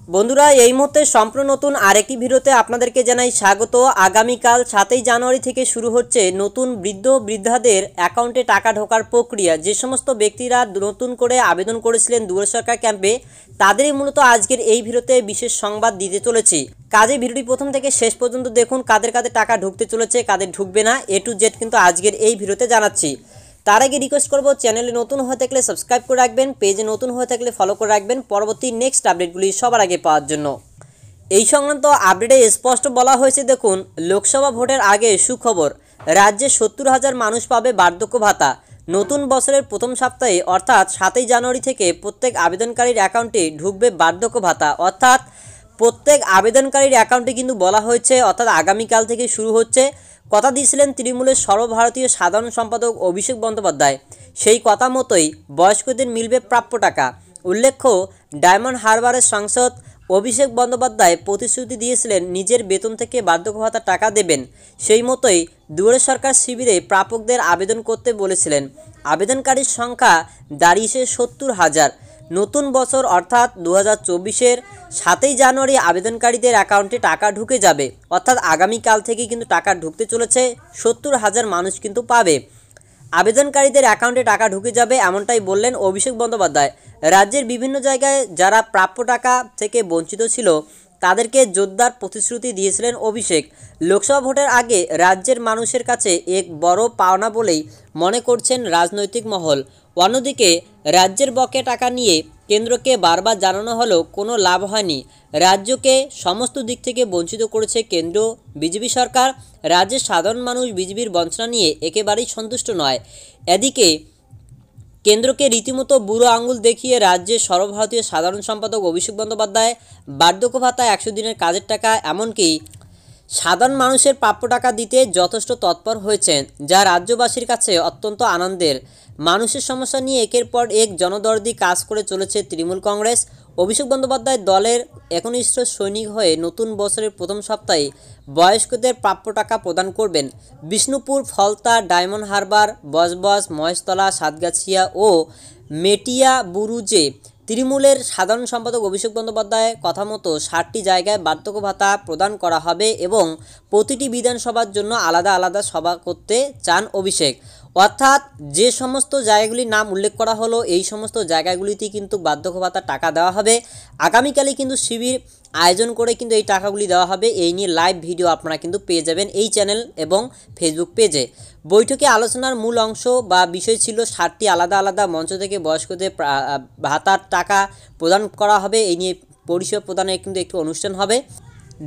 বন্ধুরা এই মুহূর্তে সম্পূর্ণ নতুন আরেকটি ভিডিওতে আপনাদেরকে জানাই স্বাগত। আগামীকাল 7ই জানুয়ারি থেকে শুরু হচ্ছে নতুন বৃদ্ধ বৃদ্ধাদের অ্যাকাউন্টে টাকা ঢোকার প্রক্রিয়া। যে সমস্ত ব্যক্তিরা নতুন করে আবেদন করেছিলেন দুয়ারে সরকার ক্যাম্পে, তাদেরই মূলত আজকের এই ভিডিওতে বিশেষ সংবাদ দিতে চলেছি। কাজে ভিডিওটি প্রথম থেকে শেষ পর্যন্ত দেখুন, কাদের কাদের টাকা ঢুকতে চলেছে, কাদের ঢুকবে না, A to Z কিন্তু আজকের এই ভিডিওতে জানাচ্ছি। তার আগে রিকোয়েস্ট করব, চ্যানেলে নতুন হয়ে থাকলে সাবস্ক্রাইব করে রাখবেন, পেজে নতুন হয়ে থাকলে ফলো করে রাখবেন পরবর্তী নেক্সট আপডেটগুলি সবার আগে পাওয়ার জন্য। এই সংক্রান্ত আপডেটে স্পষ্ট বলা হয়েছে, দেখুন, লোকসভা ভোটের আগে সুখবর, রাজ্যে 70,000 মানুষ পাবে বার্ধক্য ভাতা। নতুন বছরের প্রথম সপ্তাহে অর্থাৎ 7ই জানুয়ারি থেকে প্রত্যেক আবেদনকারীর অ্যাকাউন্টে ঢুকবে বার্ধক্য ভাতা। অর্থাৎ প্রত্যেক আবেদনকারীর অ্যাকাউন্টে কিন্তু বলা হয়েছে, অর্থাৎ আগামীকাল থেকে শুরু হচ্ছে। কথা দিয়েছিলেন তৃণমূলের সর্বভারতীয় সাধারণ সম্পাদক অভিষেক বন্দ্যোপাধ্যায়, সেই কথা মতোই বয়স্কদের মিলবে প্রাপ্য টাকা। উল্লেখ্য, ডায়মন্ড হারবারের সাংসদ অভিষেক বন্দ্যোপাধ্যায় প্রতিশ্রুতি দিয়েছিলেন নিজের বেতন থেকে বার্ধক্য ভাতার টাকা দেবেন। সেই মতোই দুয়ারে সরকার শিবিরে প্রাপকদের আবেদন করতে বলেছিলেন। আবেদনকারীর সংখ্যা দাঁড়িয়েছে 70,000। নতুন বছর অর্থাৎ 2024-এর 7ই জানুয়ারি আবেদনকারীদের অ্যাকাউন্টে টাকা ঢুকে যাবে। অর্থাৎ আগামীকাল থেকে কিন্তু টাকা ঢুকতে চলেছে, 70,000 মানুষ কিন্তু পাবে। আবেদনকারীদের অ্যাকাউন্টে টাকা ঢুকে যাবে, এমনটাই বললেন অভিষেক বন্দ্যোপাধ্যায়। রাজ্যের বিভিন্ন জায়গায় যারা প্রাপ্য টাকা থেকে বঞ্চিত ছিল, তাদেরকে জোরদার প্রতিশ্রুতি দিয়েছিলেন অভিষেক। লোকসভা ভোটের আগে রাজ্যের মানুষের কাছে এক বড় পাওনা বলেই মনে করছেন রাজনৈতিক মহল। অন্যদিকে রাজ্যের বকেয়া টাকা নিয়ে কেন্দ্রকে বারবার জানানো হলেও কোনো লাভ হয়নি। রাজ্যকে সমস্ত দিক থেকে বঞ্চিত করেছে কেন্দ্র বিজেপি সরকার। রাজ্যের সাধারণ মানুষ বিজেপির বঞ্চনা নিয়ে একেবারেই সন্তুষ্ট নয়। এদিকে কেন্দ্রকে রীতিমতো বুড়ো আঙুল দেখিয়ে রাজ্যের সর্বভারতীয় সাধারণ সম্পাদক অভিষেক বন্দ্যোপাধ্যায় বার্ধক্য ভাতা, 100 দিনের কাজের টাকা, এমনকি সাধারণ মানুষের প্রাপ্য টাকা দিতে যথেষ্ট তৎপর হয়েছেন, যা রাজ্যবাসীর কাছে অত্যন্ত আনন্দের। মানুষের সমস্যা নিয়ে একের পর এক জনদরদি কাজ করে চলেছে তৃণমূল কংগ্রেস। অভিষেক বন্দ্যোপাধ্যায় দলের একনিষ্ঠ সৈনিক হয়ে নতুন বছরের প্রথম সপ্তাহে বয়স্কদের প্রাপ্য টাকা প্রদান করবেন। বিষ্ণুপুর, ফলতা, ডায়মন্ড হারবার, বজবজ, মহেশতলা, সাতগাছিয়া ও মেটিয়াবুরুজে তৃণমূলের সাধারণ সম্পাদক অভিষেক বন্দ্যোপাধ্যায়ের কথা মতো 60টি জায়গায় বার্ধক্য ভাতা প্রদান করা হবে এবং প্রতিটি বিধানসভার জন্য আলাদা আলাদা সভা করতে চান অভিষেক। অর্থাৎ যে সমস্ত জায়গাগুলির নাম উল্লেখ করা হলো, এই সমস্ত জায়গাগুলিতেই কিন্তু বার্ধক্য ভাতার টাকা দেওয়া হবে। আগামীকালই কিন্তু শিবির আয়োজন করে কিন্তু এই টাকাগুলি দেওয়া হবে। এই নিয়ে লাইভ ভিডিও আপনারা কিন্তু পেয়ে যাবেন এই চ্যানেল এবং ফেসবুক পেজে। বৈঠকে আলোচনার মূল অংশ বা বিষয় ছিল 60টি আলাদা আলাদা মঞ্চ থেকে বয়স্কদের ভাতার টাকা প্রদান করা হবে। এই নিয়ে পরিষেবা প্রদানের কিন্তু একটি অনুষ্ঠান হবে।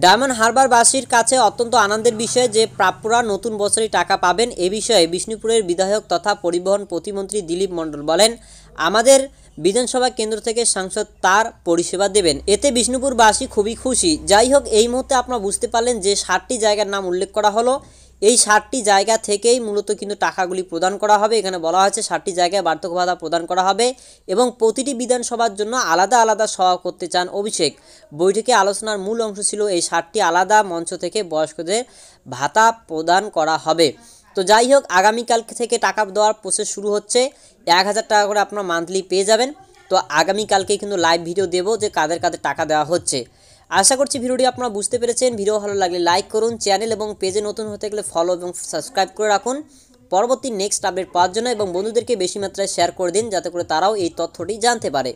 ডায়মন্ড হারবারবাসীর কাছে অত্যন্ত আনন্দের বিষয় যে প্রাপ্যরা নতুন বছরে টাকা পাবেন। এ বিষয়ে বিষ্ণুপুরের বিধায়ক তথা পরিবহন প্রতিমন্ত্রী দিলীপ মণ্ডল বলেন, আমাদের বিধানসভা কেন্দ্র থেকে সাংসদ তার পরিষেবা দেবেন, এতে বিষ্ণুপুরবাসী খুবই খুশি। যাই হোক, এই মুহূর্তে আপনারা বুঝতে পারলেন যে 60টি জায়গার নাম উল্লেখ করা হলো। এই 60টি জায়গা থেকেই মূলত কিন্তু টাকাগুলি প্রদান করা হবে। এখানে বলা হয়েছে 60টি জায়গায় বার্ধক্য ভাতা প্রদান করা হবে এবং প্রতিটি বিধানসভার জন্য আলাদা আলাদা সভা করতে চান অভিষেক। বৈঠকে আলোচনার মূল অংশ ছিল এই 60টি আলাদা মঞ্চ থেকে বয়স্কদের ভাতা প্রদান করা হবে। তো যাই হোক, আগামীকাল থেকে টাকা দেওয়ার প্রসেস শুরু হচ্ছে। 1000 টাকা করে আপনারা মান্থলি পেয়ে যাবেন। তো আগামীকালকে কিন্তু লাইভ ভিডিও দেবো যে কাদের কাদের টাকা দেওয়া হচ্ছে। আশা করছি ভিডিওটি আপনারা বুঝতে পেরেছেন। ভিডিও ভালো লাগলে লাইক করুন, চ্যানেল এবং পেজে নতুন হতে গেলে ফলো এবং সাবস্ক্রাইব করে রাখুন পরবর্তী নেক্সট আপডেট পাওয়ার জন্য, এবং বন্ধুদেরকে বেশি মাত্রায় শেয়ার করে দিন যাতে করে তারাও এই তথ্যটি জানতে পারে।